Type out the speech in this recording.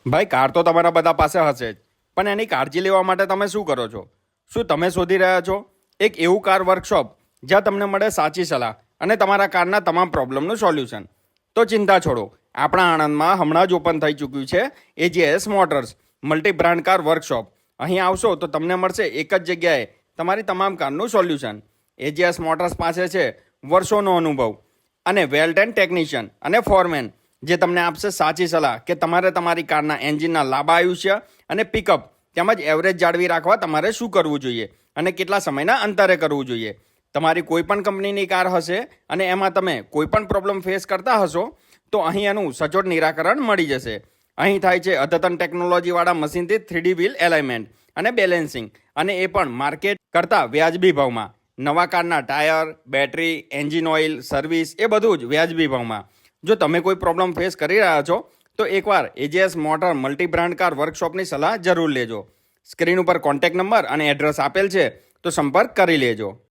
ભાઈ કાર તો તમારા બધા પાસે હશે જ, પણ એની કાળજી લેવા માટે તમે શું કરો છો? શું તમે શોધી રહ્યા છો એક એવું કાર વર્કશોપ જ્યાં તમને મળે સાચી સલાહ અને તમારા કારના તમામ પ્રોબ્લેમનું સોલ્યુશન? તો ચિંતા છોડો, આપણા આણંદમાં હમણાં જ ઓપન થઈ ચૂક્યું છે AGS motors multi brand car workshop. અહીં આવશો તો તમને મળશે એક જ જગ્યાએ તમારી તમામ કારનું સોલ્યુશન. એજીએસ મોટર્સ પાસે છે વર્ષોનો અનુભવ અને વેલ ટ્રેન્ડ ટેકનિશિયન અને ફોરમેન જે તમને આપશે સાચી સલાહ કે તમારે તમારી કારના એન્જિનના લાંબા આયુષ્ય અને પિકઅપ તેમજ એવરેજ જાળવી રાખવા તમારે શું કરવું જોઈએ અને કેટલા સમયના અંતરે કરવું જોઈએ. તમારી કોઈ પણ કંપનીની કાર હશે અને એમાં તમે કોઈ પણ પ્રોબ્લેમ ફેસ કરતા હશો તો અહીં એનું સચોટ નિરાકરણ મળી જશે. અહીં થાય છે અદ્યતન ટેકનોલોજીવાળા મશીનથી 3D વ્હીલ એલાઇનમેન્ટ અને બેલેન્સિંગ, અને એ પણ માર્કેટ કરતાં વ્યાજબી ભાવમાં. નવા કારના tyre, battery, engine oil, service એ બધું જ વ્યાજબી ભાવમાં. જો તમે કોઈ પ્રોબ્લેમ ફેસ કરી રહ્યા છો તો એકવાર AGS motor multi brand car વર્કશોપની સલાહ જરૂર લેજો. સ્ક્રીન ઉપર કોન્ટેક્ટ નંબર અને એડ્રેસ આપેલ છે, તો સંપર્ક કરી લેજો.